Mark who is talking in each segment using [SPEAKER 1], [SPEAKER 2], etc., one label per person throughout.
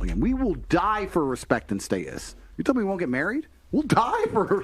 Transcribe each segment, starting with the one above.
[SPEAKER 1] again. We will die for respect and status. You tell me we won't get married? We'll die for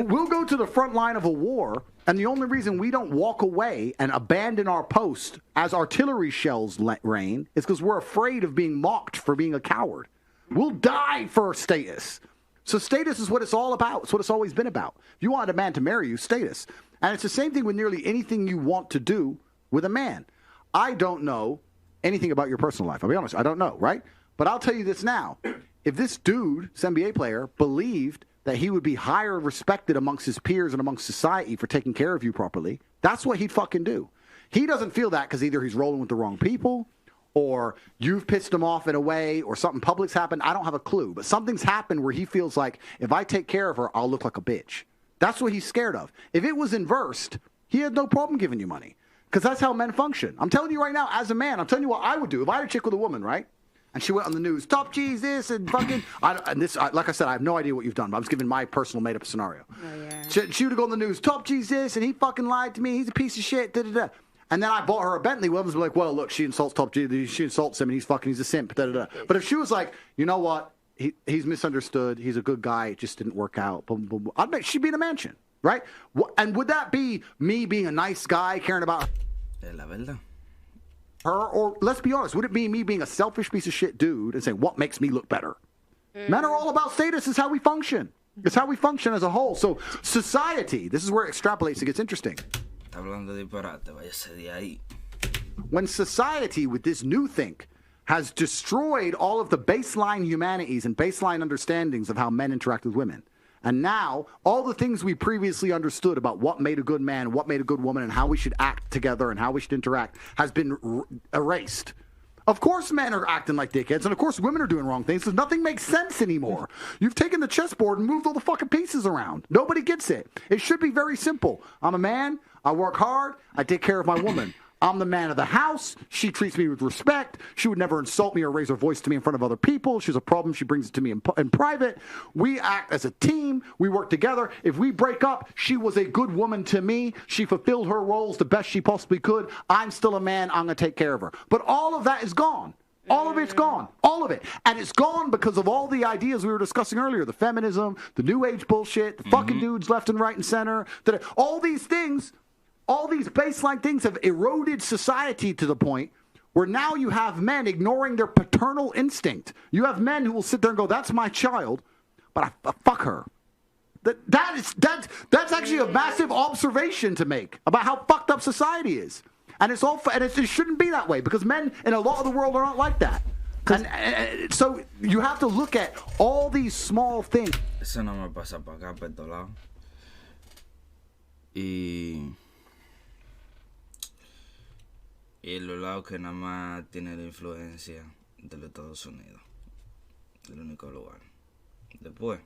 [SPEAKER 1] we'll go to the front line of a war, and the only reason we don't walk away and abandon our post as artillery shells rain is because we're afraid of being mocked for being a coward. We'll die for status. So status is what it's all about. It's what it's always been about. If you want a man to marry you, status. And it's the same thing with nearly anything you want to do with a man. I don't know anything about your personal life. I'll be honest. I don't know, right? But I'll tell you this now. If this dude, this NBA player, believed that he would be higher respected amongst his peers and amongst society for taking care of you properly, that's what he'd fucking do. He doesn't feel that because either he's rolling with the wrong people or you've pissed him off in a way or something public's happened. I don't have a clue. But something's happened where he feels like if I take care of her, I'll look like a bitch. That's what he's scared of. If it was inversed, he had no problem giving you money because that's how men function. I'm telling you right now, as a man, I'm telling you what I would do. If I had a chick with a woman, right? And she went on the news, top G's this and fucking, like I said, I have no idea what you've done, but I'm just giving my personal made-up scenario. Oh, yeah. She would go on the news, top G's this, and he fucking lied to me, he's a piece of shit, da-da-da. And then I bought her a Bentley, women's be like, well, look, she insults top G, she insults him, and he's a simp, da-da-da. But if she was like, you know what, he's misunderstood, he's a good guy, it just didn't work out, boom, boom, boom. I'd bet she'd be in a mansion, right? And would that be me being a nice guy, caring about her, or let's be honest, would it be me being a selfish piece of shit dude and saying, what makes me look better? Men are all about status. It's how we function. It's how we function as a whole. So society, this is where it extrapolates and gets interesting. When society, with this new think, has destroyed all of the baseline humanities and baseline understandings of how men interact with women, and now, all the things we previously understood about what made a good man, what made a good woman, and how we should act together and how we should interact has been erased. Of course men are acting like dickheads, and of course women are doing wrong things, because nothing makes sense anymore. You've taken the chessboard and moved all the fucking pieces around. Nobody gets it. It should be very simple. I'm a man, I work hard, I take care of my woman. I'm the man of the house. She treats me with respect. She would never insult me or raise her voice to me in front of other people. She's a problem. She brings it to me in private. We act as a team. We work together. If we break up, she was a good woman to me. She fulfilled her roles the best she possibly could. I'm still a man. I'm going to take care of her. But all of that is gone. All of it's gone. All of it. And it's gone because of all the ideas we were discussing earlier. The feminism, the new age bullshit, the fucking dudes left and right and center. All these things... All these baseline things have eroded society to the point where now you have men ignoring their paternal instinct. You have men who will sit there and go, that's my child, but I fuck her. That's actually a massive observation to make about how fucked up society is. And it shouldn't be that way because men in a lot of the world are not like that. And so you have to look at all these small things.
[SPEAKER 2] Eso no me pasa para acá, para estos lados. Y los lados que nada más tiene la influencia de los Estados Unidos. El único lugar. Después,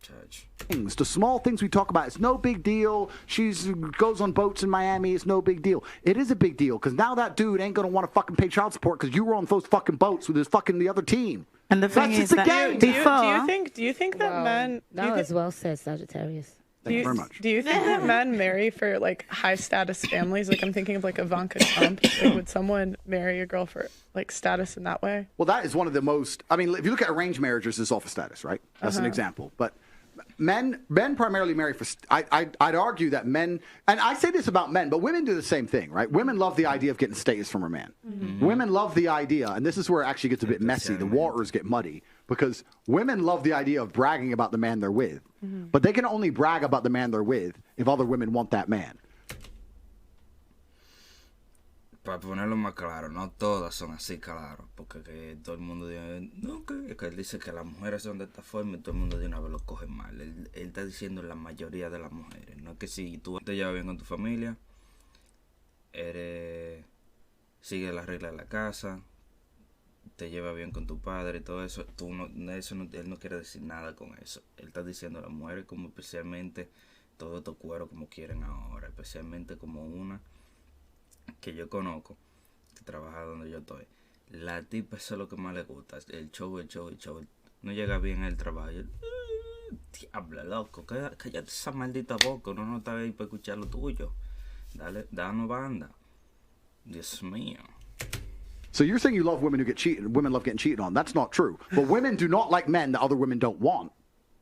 [SPEAKER 2] chacho.
[SPEAKER 1] The small things we talk about, it's no big deal. She goes on boats in Miami, it's no big deal. It is a big deal, because now that dude ain't going to want to fucking pay child support because you were on those fucking boats with his fucking the other team.
[SPEAKER 3] And the thing is that before...
[SPEAKER 4] Do you think that men...
[SPEAKER 5] That was well said, Sagittarius.
[SPEAKER 1] Thank you very much.
[SPEAKER 4] Do you think that men marry for like high status families? Like I'm thinking of like Ivanka Trump. Like, would someone marry a girl for like status in that way?
[SPEAKER 1] Well, that is one of the most. I mean, if you look at arranged marriages, it's all for status, right? That's an example. But men primarily marry for. I'd argue that men, and I say this about men, but women do the same thing, right? Women love the idea of getting status from a man. Mm-hmm. Women love the idea, and this is where it actually gets a bit messy. The waters get muddy. Because women love the idea of bragging about the man they're with. Mm-hmm. But they can only brag about the man they're with if other women want that man.
[SPEAKER 2] Para ponerlo más claro, no todas son así, claro. Porque que todo el mundo dice, no, que él dice que las mujeres son de esta forma y todo el mundo de una vez lo coge mal. Él está diciendo la mayoría de las mujeres. No es que si tú te llevas bien con tu familia, sigue las reglas de la casa, te lleva bien con tu padre y todo eso, él no quiere decir nada con eso. Él está diciendo a las mujeres como especialmente todo estos cueros como quieren ahora, especialmente como una que yo conozco, que trabaja donde yo estoy. La tipa, eso es lo que más le gusta, el show. No llega bien el trabajo. Diablo, loco, cállate esa maldita boca, uno no está ahí para escuchar lo tuyo. Dale, danos banda. Dios mío.
[SPEAKER 1] So you're saying you love women who get cheated, women love getting cheated on. That's not true. But women do not like men that other women don't want.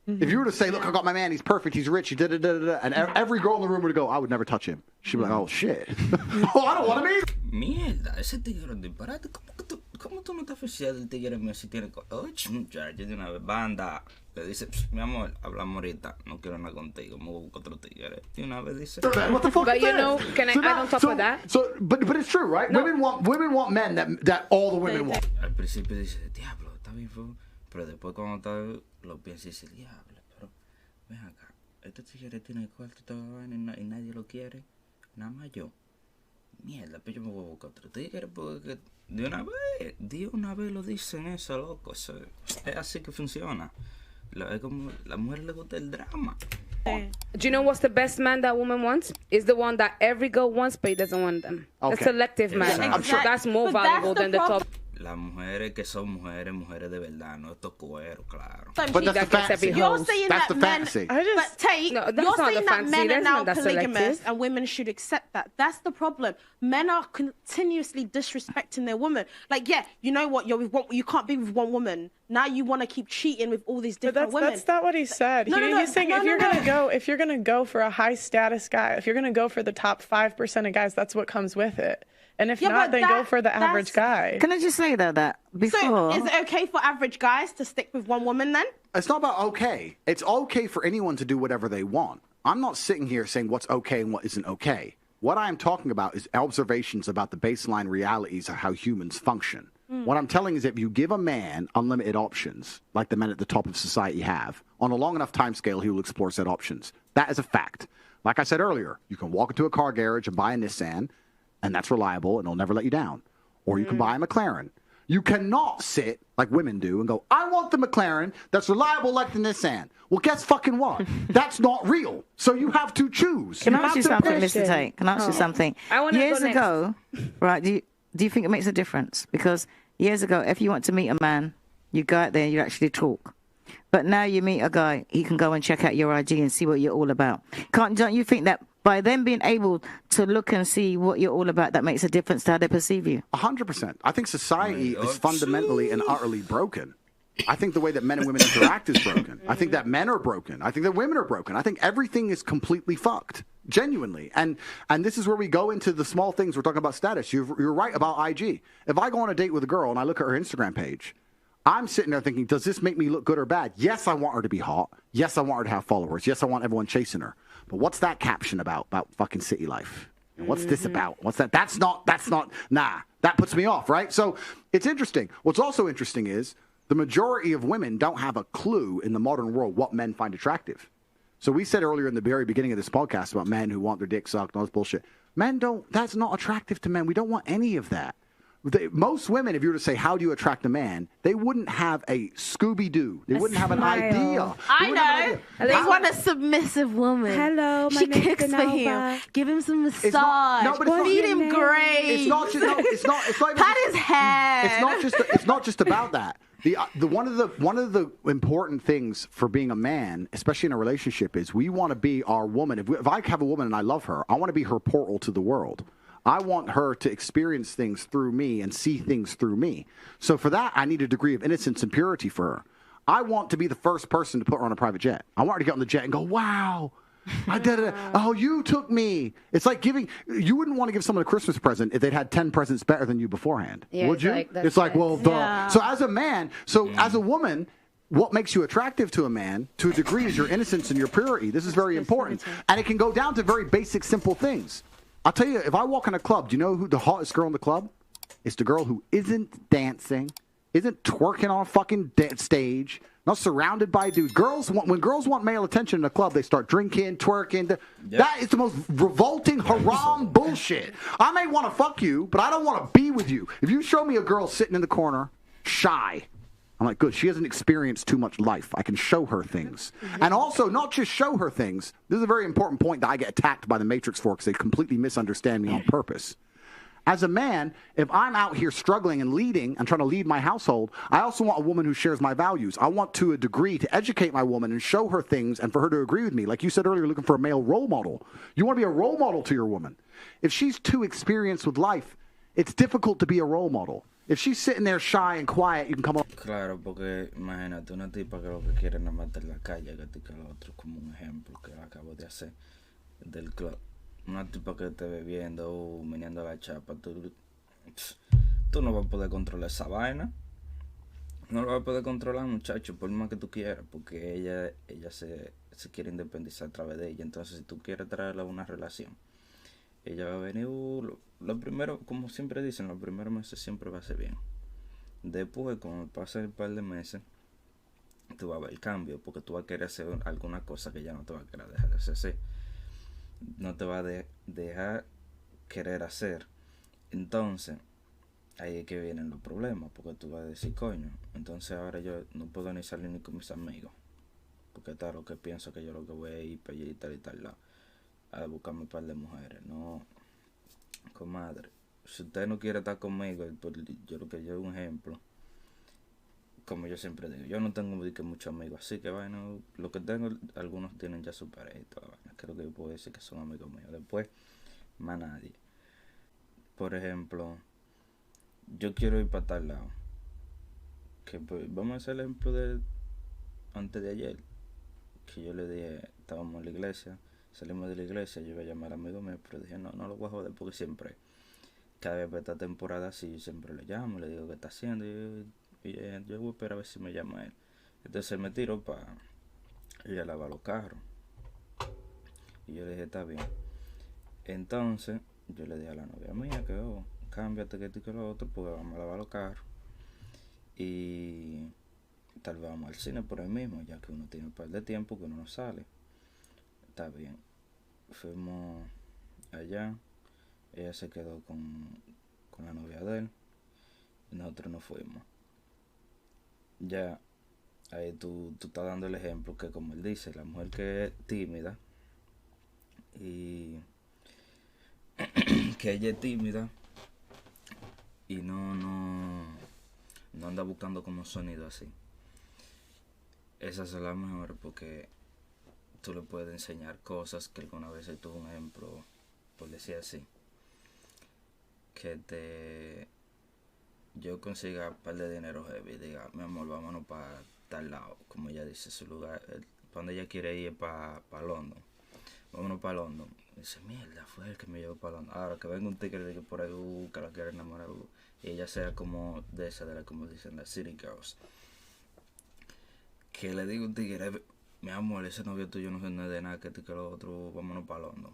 [SPEAKER 1] If you were to say, look, I got my man, he's perfect, he's rich, he da-da-da-da-da, and every girl in the room would go, I would never touch him. She'd be like, oh, shit. Oh, I don't want to meet him.
[SPEAKER 2] Mierda, ese tigre es disparate. ¿Cómo tú no estás oficial del tigre mío si tiene... Oye, muchacho, de una vez, banda. Le dice, mi amor, hablamos ahorita, no quiero nada contigo, me busco otro tigre. Y una vez dice...
[SPEAKER 1] What the fuck
[SPEAKER 6] But
[SPEAKER 1] is
[SPEAKER 6] you
[SPEAKER 1] that?
[SPEAKER 6] know, can I add on top of that?
[SPEAKER 1] But it's true, right?
[SPEAKER 6] No.
[SPEAKER 1] Women want men that all the women want.
[SPEAKER 2] Al principio dice, diablo, está bien, pero después cuando está, lo piensa y dice, diablo, pero ven acá, este tigre tiene el cuarto toda la vaina y nadie lo quiere, nada más yo. Mierda, pues yo me voy a buscar otro tigre porque de una vez lo dicen eso, loco, eso, es así que funciona. Es como, la mujer le gusta el drama.
[SPEAKER 6] Do you know what's the best man that woman wants? Is the one that every girl wants, but he doesn't want them.
[SPEAKER 1] Okay.
[SPEAKER 6] A selective man.
[SPEAKER 2] Exactly.
[SPEAKER 6] I'm sure that's more
[SPEAKER 3] But
[SPEAKER 6] valuable
[SPEAKER 3] that's
[SPEAKER 6] than
[SPEAKER 3] the
[SPEAKER 6] the top.
[SPEAKER 2] Las mujeres que son mujeres de verdad, no estos cueros, claro.
[SPEAKER 1] But that's the
[SPEAKER 6] that gets
[SPEAKER 1] fantasy.
[SPEAKER 6] every
[SPEAKER 3] You're
[SPEAKER 6] host.
[SPEAKER 3] saying
[SPEAKER 1] That's
[SPEAKER 3] that
[SPEAKER 1] the
[SPEAKER 3] men,
[SPEAKER 1] fantasy.
[SPEAKER 3] but Tate,
[SPEAKER 6] No, that's
[SPEAKER 3] you're
[SPEAKER 6] not
[SPEAKER 3] saying
[SPEAKER 6] the
[SPEAKER 3] that
[SPEAKER 6] fantasy.
[SPEAKER 3] men are
[SPEAKER 6] That's
[SPEAKER 3] now
[SPEAKER 6] not that
[SPEAKER 3] polygamous
[SPEAKER 6] selective.
[SPEAKER 3] and women should accept that. That's the problem. Men are continuously disrespecting their woman. Like, yeah, you know what? You can't be with one woman. Now you want to keep cheating with all these
[SPEAKER 4] But
[SPEAKER 3] different women.
[SPEAKER 4] that's not what he said.
[SPEAKER 3] No, no,
[SPEAKER 4] He's saying
[SPEAKER 3] no,
[SPEAKER 4] if
[SPEAKER 3] no,
[SPEAKER 4] you're
[SPEAKER 3] no.
[SPEAKER 4] gonna go for a high status guy, if you're gonna go for the top 5% of guys, that's what comes with it. And if
[SPEAKER 3] Yeah,
[SPEAKER 4] not,
[SPEAKER 3] but
[SPEAKER 4] then go for the average guy.
[SPEAKER 5] Can I just say though that before?
[SPEAKER 3] So is it okay for average guys to stick with one woman then?
[SPEAKER 1] It's not about okay. It's okay for anyone to do whatever they want. I'm not sitting here saying what's okay and what isn't okay. What I'm talking about is observations about the baseline realities of how humans function. What I'm telling is if you give a man unlimited options, like the men at the top of society have, on a long enough time scale, he will explore said options. That is a fact. Like I said earlier, you can walk into a car garage and buy a Nissan, and that's reliable, and it'll never let you down. Or you can buy a McLaren. You cannot sit, like women do, and go, I want the McLaren that's reliable like the Nissan. Well, guess fucking what? That's not real. So you have to choose.
[SPEAKER 5] Can I
[SPEAKER 1] have
[SPEAKER 5] ask you
[SPEAKER 1] to
[SPEAKER 5] something,
[SPEAKER 1] pick.
[SPEAKER 5] Mr. Tate? Can I ask you something?
[SPEAKER 6] I wanna
[SPEAKER 5] Years
[SPEAKER 6] go next.
[SPEAKER 5] ago, right? Do you think it makes a difference? Because years ago, if you want to meet a man, you go out there and you actually talk. But now you meet a guy, he can go and check out your IG and see what you're all about. Don't you think that by them being able to look and see what you're all about, that makes a difference to how they perceive you?
[SPEAKER 1] 100%. I think society is fundamentally and utterly broken. I think the way that men and women interact is broken. I think that men are broken. I think that women are broken. I think everything is completely fucked, genuinely. And this is where we go into the small things. We're talking about status. You're right about IG. If I go on a date with a girl and I look at her Instagram page, I'm sitting there thinking, does this make me look good or bad? Yes, I want her to be hot. Yes, I want her to have followers. Yes, I want everyone chasing her. But what's that caption about fucking city life? And what's this about? What's that? That's not, nah, that puts me off, right? So it's interesting. What's also interesting is the majority of women don't have a clue in the modern world what men find attractive. So we said earlier in the very beginning of this podcast about men who want their dick sucked and all this bullshit. Men don't, that's not attractive to men. We don't want any of that. Most women, if you were to say, how do you attract a man, they wouldn't have a Scooby-Doo. They wouldn't have an idea.
[SPEAKER 3] I know. They want a submissive woman.
[SPEAKER 6] Hello, my
[SPEAKER 3] she
[SPEAKER 6] name's
[SPEAKER 3] cooks for him.
[SPEAKER 6] Nova.
[SPEAKER 3] Give him some massage.
[SPEAKER 1] It's not,
[SPEAKER 3] feed him great.
[SPEAKER 1] It's not just. No, it's not even
[SPEAKER 3] Pat
[SPEAKER 1] just-
[SPEAKER 3] his head.
[SPEAKER 1] It's not just about that. The one of the important things for being a man, especially in a relationship, is we want to be our woman. If I have a woman and I love her, I want to be her portal to the world. I want her to experience things through me and see things through me. So for that, I need a degree of innocence and purity for her. I want to be the first person to put her on a private jet. I want her to get on the jet and go, wow, I did it. Oh, you took me. It's like you wouldn't want to give someone a Christmas present if they'd had 10 presents better than you beforehand.
[SPEAKER 5] Yeah,
[SPEAKER 1] would
[SPEAKER 5] it's
[SPEAKER 1] you?
[SPEAKER 5] like, that's
[SPEAKER 1] It's like,
[SPEAKER 5] right.
[SPEAKER 1] well, duh.
[SPEAKER 3] Yeah.
[SPEAKER 1] So as a man, as a woman, what makes you attractive to a man, to a degree, is your innocence and your purity. This is very important. And it can go down to very basic, simple things. I'll tell you, if I walk in a club, do you know who the hottest girl in the club? It's the girl who isn't dancing, isn't twerking on a fucking stage, not surrounded by dudes. When girls want male attention in a club, they start drinking, twerking.
[SPEAKER 2] Yep.
[SPEAKER 1] That is the most revolting, haram bullshit. I may want to fuck you, but I don't want to be with you. If you show me a girl sitting in the corner, shy, I'm like, good, she hasn't experienced too much life. I can show her things. And also, not just show her things. This is a very important point that I get attacked by the Matrix for because they completely misunderstand me on purpose. As a man, if I'm out here struggling and leading and trying to lead my household, I also want a woman who shares my values. I want to a degree to educate my woman and show her things and for her to agree with me. Like you said earlier, you're looking for a male role model. You want to be a role model to your woman. If she's too experienced with life, it's difficult to be a role model. If she's sitting there shy and quiet, you can come up.
[SPEAKER 2] Claro, porque imagínate una tipa que lo que quiere es nada más estar en la calle, que el otro, como un ejemplo que acabo de hacer del club. Una tipa que esté bebiendo, meneando la chapa, tú no vas a poder controlar esa vaina. No lo vas a poder controlar, muchacho, por más que tú quieras, porque ella se quiere independizar a través de ella. Entonces, si tú quieres traerla a una relación, ella va a venir, lo primero, como siempre dicen, los primeros meses siempre va a ser bien. Después, cuando pasen un par de meses, tú vas a ver el cambio, porque tú vas a querer hacer alguna cosa que ya no te va a querer dejar de hacer. No te va a dejar querer hacer. Entonces, ahí es que vienen los problemas, porque tú vas a decir, coño, entonces ahora yo no puedo ni salir ni con mis amigos, porque tal lo que pienso que yo lo que voy a ir para allí y tal lado, a buscarme un par de mujeres. No, comadre, si usted no quiere estar conmigo, yo lo que yo un ejemplo, como yo siempre digo, yo no tengo muchos amigos, así que bueno, lo que tengo, algunos tienen ya su pareja y toda vaina, creo que yo puedo decir que son amigos míos. Después, más nadie. Por ejemplo, yo quiero ir para tal lado, que pues, vamos a hacer el ejemplo de antes de ayer, que yo le dije, estábamos en la iglesia, salimos de la iglesia, yo iba a llamar a amigo mío, pero dije, no lo voy a joder, porque siempre, cada vez para esta temporada así, yo siempre le llamo, le digo qué está haciendo, y yo voy a esperar a ver si me llama él. Entonces me tiró para ir a lavar los carros, y yo le dije, está bien. Entonces, yo le dije a la novia mía que, cámbiate que esto y que lo otro, porque vamos a lavar los carros. Y tal vez vamos al cine por ahí mismo, ya que uno tiene un par de tiempo que uno no sale. Está bien. Fuimos allá, ella se quedó con la novia de él, y nosotros nos fuimos. Ya, ahí tú estás dando el ejemplo que, como él dice, la mujer que es tímida, y que ella es tímida, y no anda buscando como sonido así. Esas son las mejores, porque tú le puedes enseñar cosas que alguna vez tuvo un ejemplo, por decir así, que yo consiga un par de dinero heavy y diga, mi amor, vámonos para tal lado, como ella dice, su lugar, donde ella quiere ir es para London. Vámonos para London. Y dice, mierda, fue el que me llevó para London. Ahora que venga un tigre que por ahí, que la quiere enamorar, y ella sea como de esa, como dicen, las city girls. Que le digo a un tigre, mi amor, ese novio tuyo no es de nada, que lo otro, vámonos para London.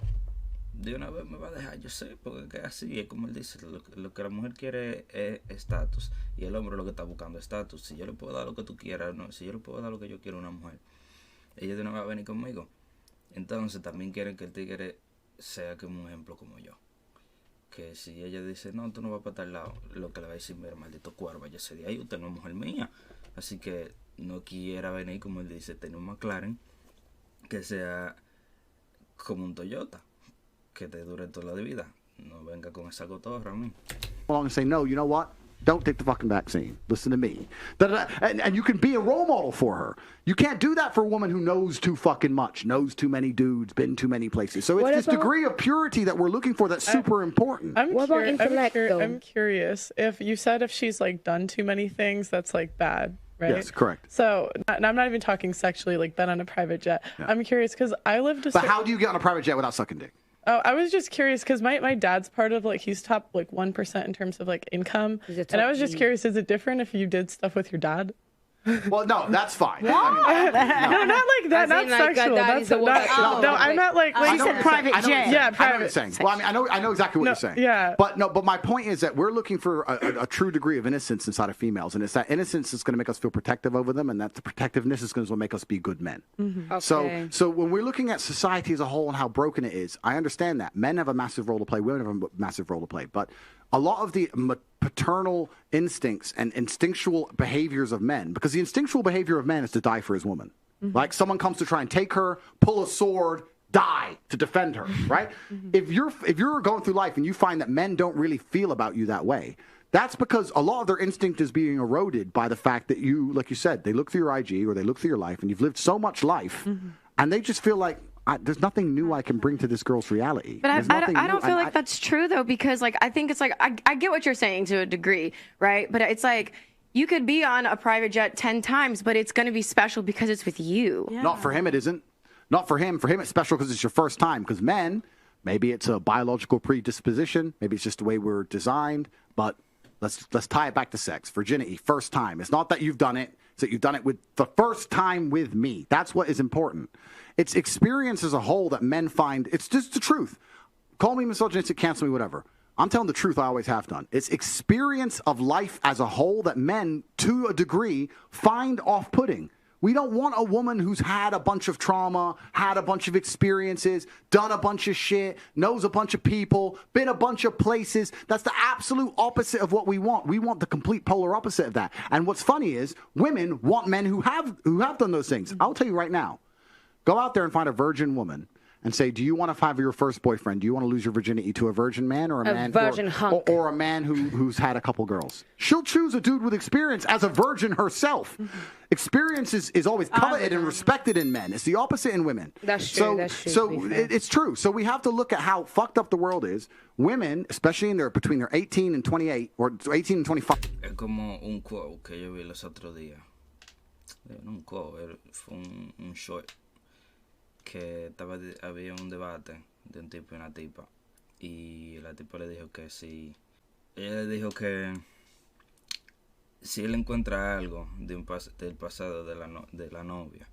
[SPEAKER 2] De una vez me va a dejar, yo sé, porque es así, es como él dice, lo que la mujer quiere es estatus, y el hombre lo que está buscando es estatus. Si yo le puedo dar lo que tú quieras, no, si yo le puedo dar lo que yo quiero a una mujer, ella de una vez va a venir conmigo. Entonces también quieren que el tigre sea como un ejemplo como yo. Que si ella dice, no, tú no vas para tal lado, lo que le va a decir, mira, maldito cuervo, ya sería ahí, usted no es mujer mía. Así que no quiera venir, como él dice, tener un McLaren que sea como un Toyota, que te dure toda la vida. No venga con esa cotorra a mí.
[SPEAKER 1] Along and say, no, you know what? Don't take the fucking vaccine. Listen to me. And you can be a role model for her. You can't do that for a woman who knows too fucking much, knows too many dudes, been too many places. So it's this degree of purity that we're looking for that's super important.
[SPEAKER 4] I'm curious if you said if she's like done too many things, that's like bad. Right?
[SPEAKER 1] Yes, correct.
[SPEAKER 4] So, and I'm not even talking sexually, like been on a private jet. Yeah. I'm curious because I lived
[SPEAKER 1] But how do you get on a private jet without sucking dick?
[SPEAKER 4] Oh, I was just curious because my dad's part of like, he's top like 1% in terms of like income. And I was just curious, is it different if you did stuff with your dad?
[SPEAKER 1] Well, no, that's fine.
[SPEAKER 4] No, not like that. Not sexual. No, I'm not like
[SPEAKER 5] she said private jet.
[SPEAKER 4] Yeah,
[SPEAKER 1] private. I know what you're saying. Well, I mean, I know exactly what you're saying.
[SPEAKER 4] Yeah.
[SPEAKER 1] But my point is that we're looking for a true degree of innocence inside of females, and it's that innocence that's going to make us feel protective over them, and that the protectiveness is going to make us be good men.
[SPEAKER 6] Okay.
[SPEAKER 1] So when we're looking at society as a whole and how broken it is, I understand that men have a massive role to play, women have a massive role to play, but a lot of the paternal instincts and instinctual behaviors of men, because the instinctual behavior of men is to die for his woman. Mm-hmm. Like someone comes to try and take her, pull a sword, die to defend her, right? Mm-hmm. If you're going through life and you find that men don't really feel about you that way, that's because a lot of their instinct is being eroded by the fact that you, like you said, they look through your IG or they look through your life and you've lived so much life, mm-hmm. and they just feel like, there's nothing new I can bring to this girl's reality.
[SPEAKER 7] But
[SPEAKER 1] There's nothing
[SPEAKER 7] I don't
[SPEAKER 1] new.
[SPEAKER 7] feel like that's true, though, because, like, I think it's like, I get what you're saying to a degree, right? But it's like, you could be on a private jet 10 times, but it's going to be special because it's with you.
[SPEAKER 3] Yeah.
[SPEAKER 1] Not for him, it isn't. Not for him. For him, it's special because it's your first time. Because men, maybe it's a biological predisposition. Maybe it's just the way we're designed. But let's tie it back to sex. Virginity, first time. It's not that you've done it. It's that you've done it with the first time with me. That's what is important. It's experience as a whole that men find. It's just the truth. Call me misogynistic, cancel me, whatever. I'm telling the truth. I always have done. It's experience of life as a whole that men, to a degree, find off-putting. We don't want a woman who's had a bunch of trauma, had a bunch of experiences, done a bunch of shit, knows a bunch of people, been a bunch of places. That's the absolute opposite of what we want. We want the complete polar opposite of that. And what's funny is women want men who have done those things. I'll tell you right now. Go out there and find a virgin woman and say, do you want to have your first boyfriend? Do you want to lose your virginity to a virgin man or a man
[SPEAKER 6] virgin hunk.
[SPEAKER 1] or a man who's had a couple girls? She'll choose a dude with experience as a virgin herself. Experience is always coveted and respected in men. It's the opposite in women.
[SPEAKER 6] That's true.
[SPEAKER 1] So,
[SPEAKER 6] That's true,
[SPEAKER 1] so
[SPEAKER 6] to be fair.
[SPEAKER 1] it's true. So we have to look at how fucked up the world is. Women, especially between their 18 and 28 or 18 and 25.
[SPEAKER 2] Es como un quote que yo vi los otros días. No un quote, fue un short. Que había un debate de un tipo y una tipa. Y la tipa le dijo que si... Ella le dijo que si él encuentra algo del pasado de la novia,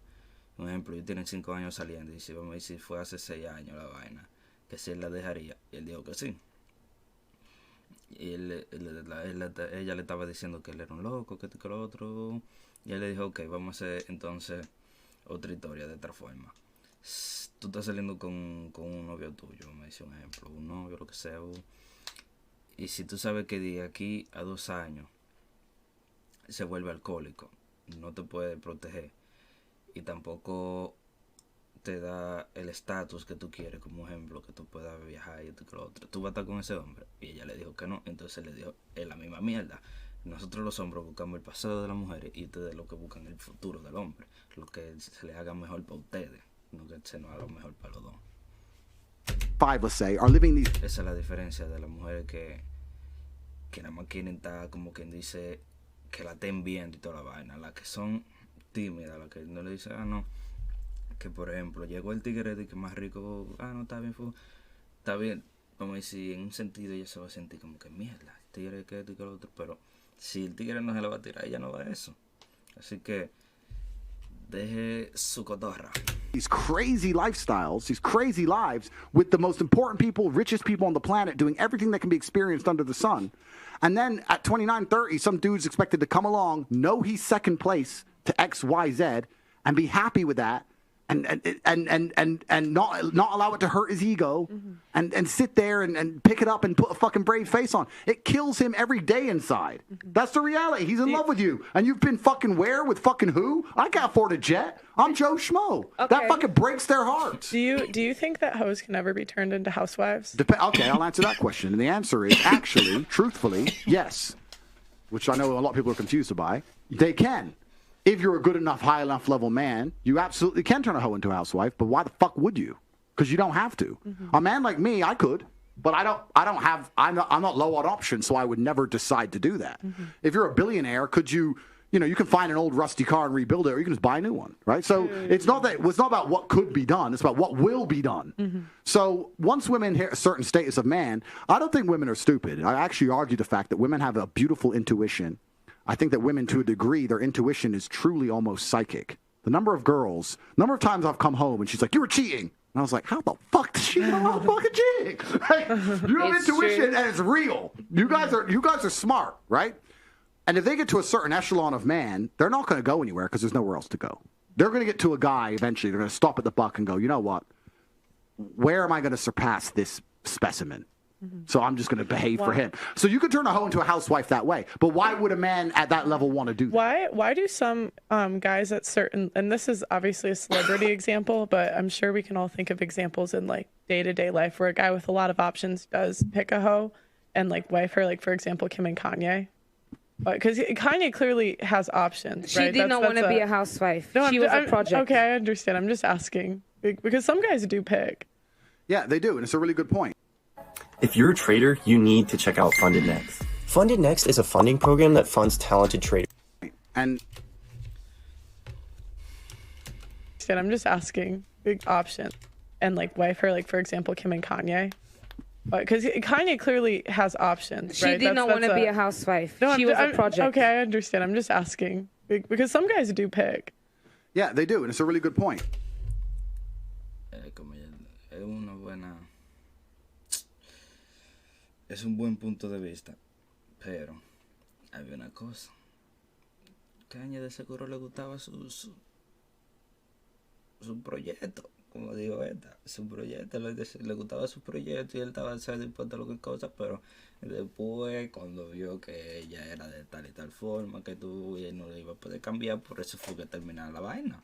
[SPEAKER 2] por ejemplo, ellos tienen 5 años saliendo, y si vamos a decir si fue hace 6 años la vaina, que si él la dejaría, y él dijo que sí. Y ella le estaba diciendo que él era un loco, que esto y que lo otro, y él le dijo, ok, vamos a hacer entonces otra historia de otra forma. Tú estás saliendo con un novio tuyo, me dice un ejemplo, un novio, lo que sea, y si tú sabes que de aquí a 2 años se vuelve alcohólico, no te puede proteger y tampoco te da el estatus que tú quieres, como ejemplo, que tú puedas viajar y esto y lo otro, tú vas a estar con ese hombre. Y ella le dijo que no, entonces le dijo, es la misma mierda. Nosotros los hombres buscamos el pasado de las mujeres y ustedes lo que buscan el futuro del hombre, lo que se les haga mejor para ustedes, no que se nos haga mejor para los dos.
[SPEAKER 1] 5, let's say, are living these.
[SPEAKER 2] Esa es la diferencia de las mujeres que nada más quieren estar, como quien dice, que la estén viendo y toda la vaina. Las que son tímidas, las que no le dicen, no, que por ejemplo, llegó el tigre de que más rico, no, está bien, vamos a decir, en un sentido ella se va a sentir como que mierda, el tigre que esto y que lo otro, pero si el tigre no se la va a tirar, ella no va a eso. Así que deje su cotorra.
[SPEAKER 1] These crazy lifestyles, these crazy lives with the most important people, richest people on the planet doing everything that can be experienced under the sun. And then at 29, 30, some dude's expected to come along, know he's second place to X, Y, Z, and be happy with that. And not allow it to hurt his ego, and sit there and pick it up and put a fucking brave face on. It kills him every day inside. That's the reality. He's in love with you, and you've been fucking where with fucking who? I can't afford a jet. I'm Joe Schmo.
[SPEAKER 6] Okay.
[SPEAKER 1] That fucking breaks their hearts.
[SPEAKER 4] Do you think that hoes can ever be turned into housewives?
[SPEAKER 1] Okay, I'll answer that question, and the answer is actually, truthfully, yes. Which I know a lot of people are confused by. They can. If you're a good enough, high enough level man, you absolutely can turn a hoe into a housewife. But why the fuck would you? Because you don't have to. A man like me, I could, but I'm not low on options, so I would never decide to do that. If you're a billionaire, could you can find an old rusty car and rebuild it, or you can just buy a new one, right? So it's not about what could be done. It's about what will be done. So once women hit a certain status of man, I don't think women are stupid. I actually argue the fact that women have a beautiful intuition. I think that women, to a degree, their intuition is truly almost psychic. The number of times I've come home and she's like, "You were cheating." And I was like, "How the fuck did she know I'm fucking cheating?" Like, you have intuition and it's real. You guys are smart, right? And if they get to a certain echelon of man, they're not going to go anywhere because there's nowhere else to go. They're going to get to a guy eventually. They're going to stop at the buck and go, "You know what? Where am I going to surpass this specimen? So I'm just going to behave for him." So you could turn a hoe into a housewife that way. But why would a man at that level want to do that?
[SPEAKER 4] Why do some guys at certain, and this is obviously a celebrity example, but I'm sure we can all think of examples in like day-to-day life where a guy with a lot of options does pick a hoe and like wife her, like for example, Kim and Kanye. Because Kanye clearly has options.
[SPEAKER 6] She
[SPEAKER 4] right?
[SPEAKER 6] did not want to be a housewife.
[SPEAKER 4] No,
[SPEAKER 6] she was a project.
[SPEAKER 4] Okay, I understand. I'm just asking. Because some guys do pick.
[SPEAKER 1] Yeah, they do, and it's a really good point.
[SPEAKER 8] If you're a trader, you need to check out Funded Next. Funded Next is a funding program that funds talented traders.
[SPEAKER 1] And
[SPEAKER 4] I'm just asking, big option. And like wife her, like for example, Kim and Kanye. Because Kanye clearly has options,
[SPEAKER 6] She
[SPEAKER 4] right?
[SPEAKER 6] did not want to be a housewife.
[SPEAKER 4] No,
[SPEAKER 6] she was a project.
[SPEAKER 4] Okay, I understand. I'm just asking. Because some guys do pick.
[SPEAKER 1] yeah, they do, and it's a really good point.
[SPEAKER 2] Es un buen punto de vista, pero había una cosa. Kanye de seguro le gustaba su proyecto, como digo su proyecto, le gustaba su proyecto y él estaba dispuesto a lo que cosa, pero después cuando vio que ella era de tal y tal forma, que tú y él no le iba a poder cambiar, por eso fue que terminaba la vaina.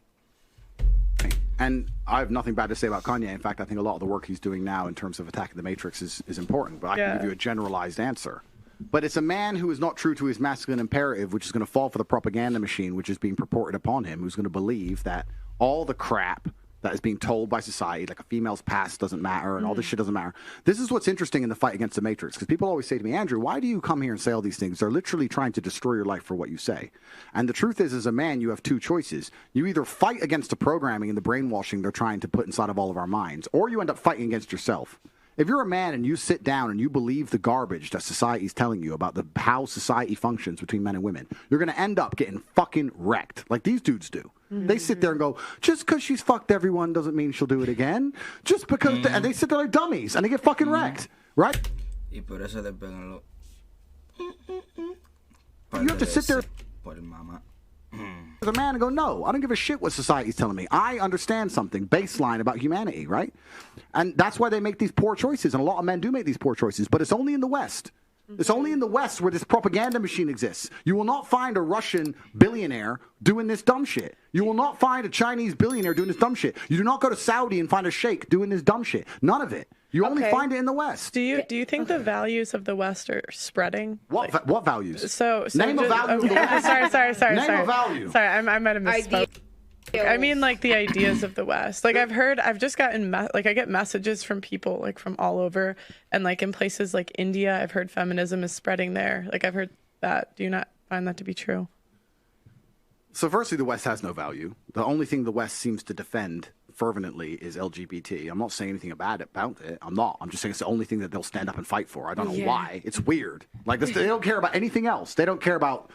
[SPEAKER 1] And I have nothing bad to say about Kanye. In fact, I think a lot of the work he's doing now in terms of attacking the Matrix is important. But I can give you a generalized answer. But it's a man who is not true to his masculine imperative, which is going to fall for the propaganda machine, which is being purported upon him, who's going to believe that all the crap that is being told by society, like a female's past doesn't matter and all this shit doesn't matter. This is what's interesting in the fight against the Matrix, because people always say to me, Andrew, why do you come here and say all these things? They're literally trying to destroy your life for what you say. And the truth is, as a man, you have two choices. You either fight against the programming and the brainwashing they're trying to put inside of all of our minds, or you end up fighting against yourself. If you're a man and you sit down and you believe the garbage that society's telling you about how society functions between men and women, you're going to end up getting fucking wrecked, like these dudes do. They sit there and go, just because she's fucked everyone doesn't mean she'll do it again. Just because, and they sit there like dummies and they get fucking wrecked, right?
[SPEAKER 2] Y por eso le pegan lo.
[SPEAKER 1] You have to sit there as a man and go, no, I don't give a shit what society's telling me. I understand something baseline about humanity, right? And that's why they make these poor choices. And a lot of men do make these poor choices, but it's only in the West. It's only in the West where this propaganda machine exists. You will not find a Russian billionaire doing this dumb shit. You will not find a Chinese billionaire doing this dumb shit. You do not go to Saudi and find a sheikh doing this dumb shit. None of it. You only find it in the West.
[SPEAKER 4] Do you think the values of the West are spreading?
[SPEAKER 1] What values?
[SPEAKER 4] So
[SPEAKER 1] name a value.
[SPEAKER 4] Sorry.
[SPEAKER 1] Name a value.
[SPEAKER 4] Sorry, I might have misspoke. I mean, like the ideas of the West. Like I've just gotten I get messages from people like from all over, and like in places like India, I've heard feminism is spreading there. Like I've heard that. Do you not find that to be true?
[SPEAKER 1] So firstly, the West has no value. The only thing the West seems to defend fervently is LGBT. I'm not saying anything bad about it. I'm not. I'm just saying it's the only thing that they'll stand up and fight for. I don't know why. It's weird. Like this, they don't care about anything else. They don't care about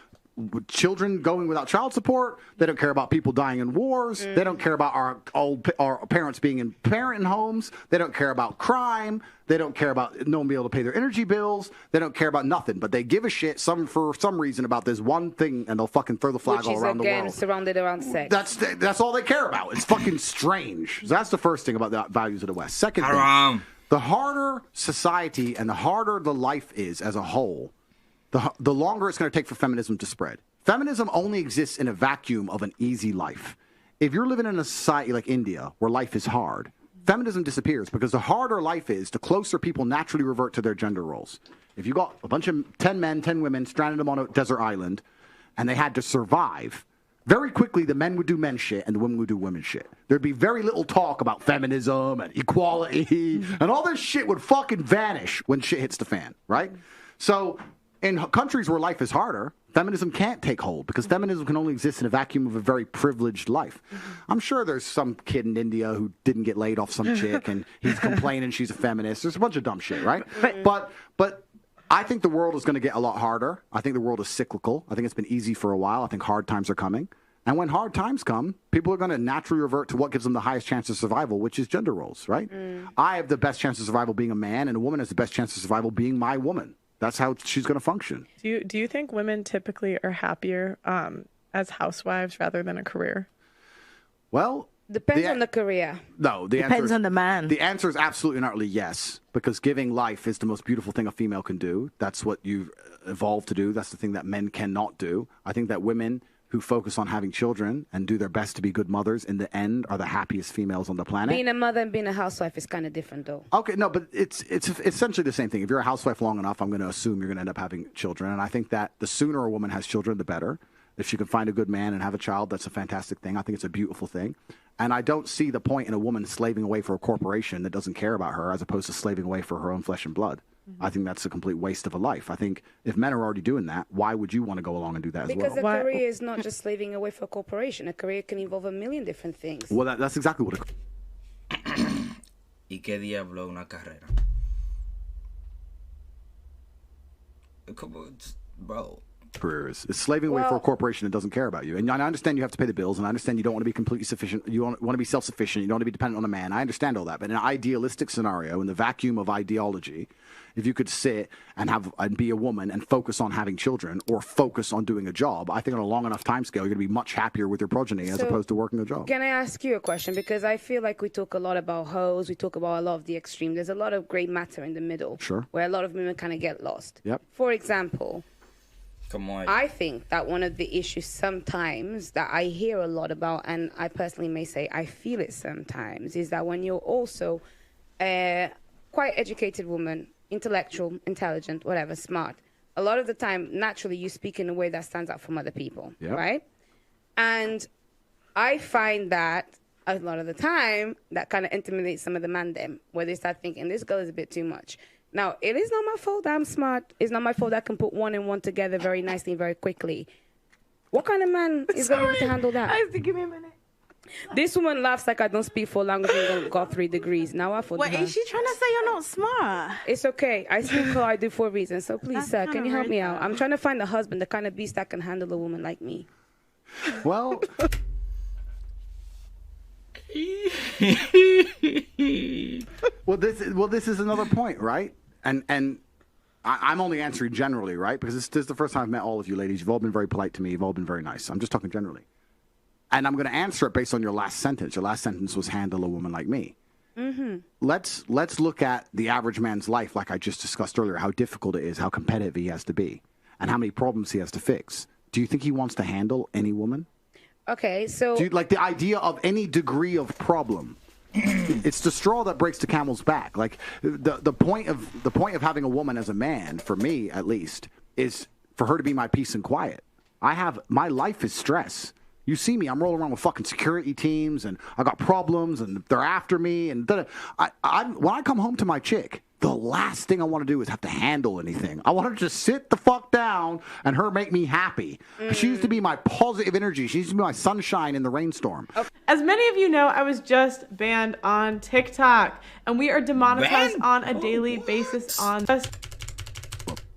[SPEAKER 1] children going without child support. They don't care about people dying in wars. They don't care about our parents being in parent homes. They don't care about crime. They don't care about no one being able to pay their energy bills. They don't care about nothing. But they give a shit for some reason about this one thing, and they'll fucking throw the flag all around the world.
[SPEAKER 6] Which is again surrounded around sex.
[SPEAKER 1] That's all they care about. It's fucking strange. So that's the first thing about the values of the West. Second thing, the harder society and the harder the life is as a whole, the longer it's going to take for feminism to spread. Feminism only exists in a vacuum of an easy life. If you're living in a society like India where life is hard, feminism disappears because the harder life is, the closer people naturally revert to their gender roles. If you got a bunch of 10 men, 10 women, stranded them on a desert island, and they had to survive, very quickly the men would do men shit and the women would do women shit. There'd be very little talk about feminism and equality, and all this shit would fucking vanish when shit hits the fan, right? So in countries where life is harder, feminism can't take hold because feminism can only exist in a vacuum of a very privileged life. I'm sure there's some kid in India who didn't get laid off some chick and he's complaining she's a feminist. There's a bunch of dumb shit, right? But I think the world is going to get a lot harder. I think the world is cyclical. I think it's been easy for a while. I think hard times are coming. And when hard times come, people are going to naturally revert to what gives them the highest chance of survival, which is gender roles, right? I have the best chance of survival being a man, and a woman has the best chance of survival being my woman. That's how she's going to function.
[SPEAKER 4] Do you think women typically are happier as housewives rather than a career?
[SPEAKER 1] Well,
[SPEAKER 6] depends on the career.
[SPEAKER 1] No,
[SPEAKER 5] depends on the man.
[SPEAKER 1] The answer is absolutely not really yes, because giving life is the most beautiful thing a female can do. That's what you've evolved to do. That's the thing that men cannot do. I think that women who focus on having children and do their best to be good mothers in the end are the happiest females on the planet.
[SPEAKER 6] Being a mother and being a housewife is kind of different, though.
[SPEAKER 1] Okay, no, but it's essentially the same thing. If you're a housewife long enough, I'm going to assume you're going to end up having children. And I think that the sooner a woman has children, the better. If she can find a good man and have a child, that's a fantastic thing. I think it's a beautiful thing. And I don't see the point in a woman slaving away for a corporation that doesn't care about her as opposed to slaving away for her own flesh and blood. I think that's a complete waste of a life. I think if men are already doing that, why would you want to go along and do that as well?
[SPEAKER 6] Because a career is not just slaving away for a corporation. A career can involve a million different things.
[SPEAKER 1] Well, that's exactly what
[SPEAKER 2] ¿Y qué diablo una carrera? Bro.
[SPEAKER 1] career is. It's slaving away for a corporation that doesn't care about you. And I understand you have to pay the bills, and I understand you don't want to be completely sufficient. You want to be self-sufficient. You don't want to be dependent on a man. I understand all that. But in an idealistic scenario, in the vacuum of ideology, if you could sit and be a woman and focus on having children or focus on doing a job, I think on a long enough time scale, you're going to be much happier with your progeny as opposed to working a job.
[SPEAKER 6] Can I ask you a question? Because I feel like we talk a lot about hoes. We talk about a lot of the extreme. There's a lot of gray matter in the middle.
[SPEAKER 1] Sure.
[SPEAKER 6] Where a lot of women kind of get lost.
[SPEAKER 1] Yep.
[SPEAKER 6] For example,
[SPEAKER 2] Come on.
[SPEAKER 6] I think that one of the issues sometimes that I hear a lot about, and I personally may say I feel it sometimes, is that when you're also a quite educated woman, intellectual, intelligent, whatever, smart, a lot of the time, naturally, you speak in a way that stands out from other people, right? And I find that a lot of the time, that kind of intimidates some of the man them, where they start thinking, this girl is a bit too much. Now, it is not my fault that I'm smart. It's not my fault that I can put one and one together very nicely, very quickly. What kind of man is going to be able to handle that?
[SPEAKER 7] I have to give me a minute.
[SPEAKER 6] This woman laughs like I don't speak 4 languages and got 3 degrees. Now I thought.
[SPEAKER 3] Wait, is she trying to say you're not smart?
[SPEAKER 6] It's okay. I speak how I do for a reason. So please,
[SPEAKER 3] That's
[SPEAKER 6] sir, can
[SPEAKER 3] kinda
[SPEAKER 6] you help
[SPEAKER 3] rude,
[SPEAKER 6] me out?
[SPEAKER 3] though.
[SPEAKER 6] I'm trying to find a husband, the kind of beast that can handle a woman like me.
[SPEAKER 1] Well, this is another point, right? And I'm only answering generally, right? Because this is the first time I've met all of you ladies. You've all been very polite to me. You've all been very nice. I'm just talking generally. And I'm going to answer it based on your last sentence. Your last sentence was handle a woman like me. Mm-hmm. Let's look at the average man's life, like I just discussed earlier, how difficult it is, how competitive he has to be, and how many problems he has to fix. Do you think he wants to handle any woman?
[SPEAKER 6] Okay, so...
[SPEAKER 1] Do you, like the idea of any degree of problem? It's the straw that breaks the camel's back. Like the point of having a woman as a man, for me at least, is for her to be my peace and quiet. My life is stress. You see me, I'm rolling around with fucking security teams, and I got problems, and they're after me, and when I come home to my chick, the last thing I want to do is have to handle anything. I want her to just sit the fuck down and her make me happy. She used to be my positive energy. She used to be my sunshine in the rainstorm.
[SPEAKER 4] As many of you know, I was just banned on TikTok, and we are demonetized on a daily basis on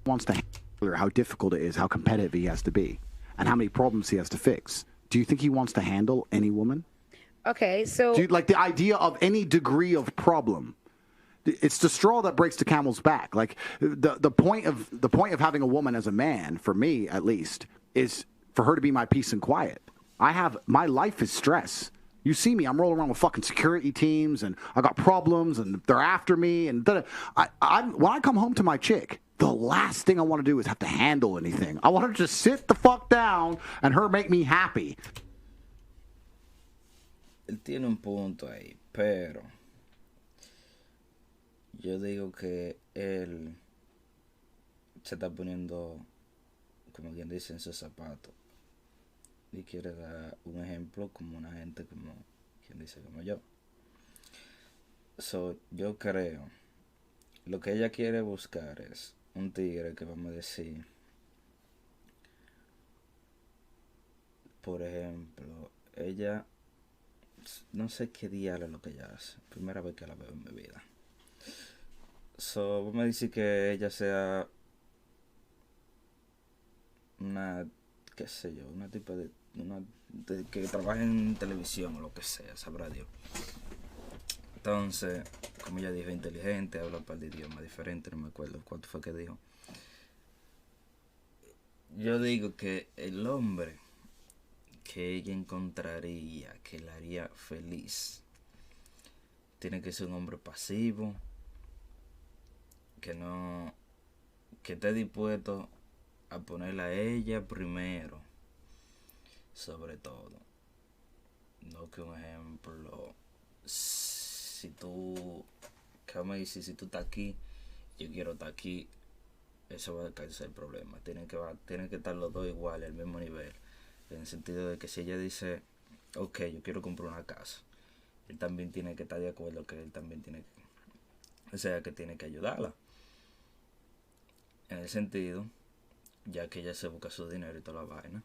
[SPEAKER 1] Wants to handle how difficult it is, how competitive he has to be, and how many problems he has to fix. Do you think he wants to handle any woman?
[SPEAKER 6] Okay, so...
[SPEAKER 1] Like the idea of any degree of problem. It's the straw that breaks the camel's back. Like the point of having a woman as a man, for me at least, is for her to be my peace and quiet. My life is stress. You see me, I'm rolling around with fucking security teams, and I got problems, and they're after me, and when I come home to my chick, the last thing I want to do is have to handle anything. I want her to just sit the fuck down and her make me happy.
[SPEAKER 2] Él tiene un punto ahí, pero yo digo que él se está poniendo, como quien dice, en sus zapatos y quiere dar un ejemplo como una gente como quien dice como yo. Yo creo, lo que ella quiere buscar es un tigre que, vamos a decir, por ejemplo, ella, no sé qué diablo es lo que ella hace, primera vez que la veo en mi vida. Vamos a decir que ella sea una, qué sé yo, una tipo de que trabaje en televisión o lo que sea, sabrá Dios. Entonces, como ella dijo, inteligente, habla un par de idiomas diferentes, no me acuerdo cuánto fue que dijo. Yo digo que el hombre que ella encontraría, que la haría feliz, tiene que ser un hombre pasivo, que esté dispuesto a ponerla a ella primero, sobre todo. No que un ejemplo, si tú estás aquí, yo quiero estar aquí, eso va a causar el problema. Tienen que estar los dos iguales, al mismo nivel. En el sentido de que si ella dice, ok, yo quiero comprar una casa, él también tiene que estar de acuerdo que él también tiene que, o sea, que tiene que ayudarla. En el sentido, ya que ella se busca su dinero y toda la vaina,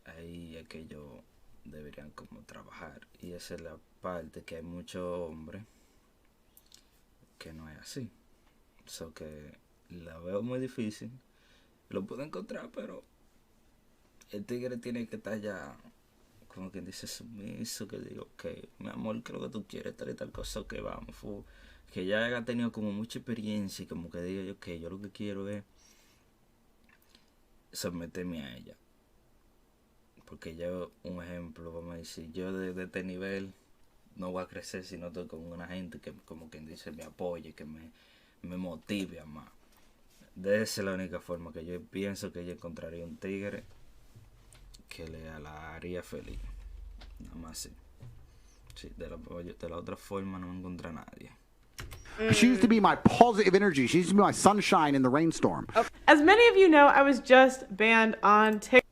[SPEAKER 2] ahí es que ellos deberían como trabajar. Y esa es la parte que hay muchos hombres que no es así. So que la veo muy difícil. Lo puedo encontrar, pero el tigre tiene que estar ya, como quien dice, sumiso, que digo, ok, mi amor, ¿qué es lo que tú quieres? Tal y tal cosa, que vamos, que ya haya tenido como mucha experiencia y como que diga, ok, yo lo que quiero es someterme a ella. Porque yo, un ejemplo, vamos a decir, yo de este nivel no voy a crecer si no estoy con una gente que, como quien dice, me apoye, que me motive a más. De esa es la única forma que yo pienso que ella encontraría un tigre que la haría feliz. Nada más así. Sí, de la otra forma no encuentra a nadie.
[SPEAKER 1] She used to be my positive energy. She used to be my sunshine in the rainstorm.
[SPEAKER 4] As many of you know, I was just banned on TikTok.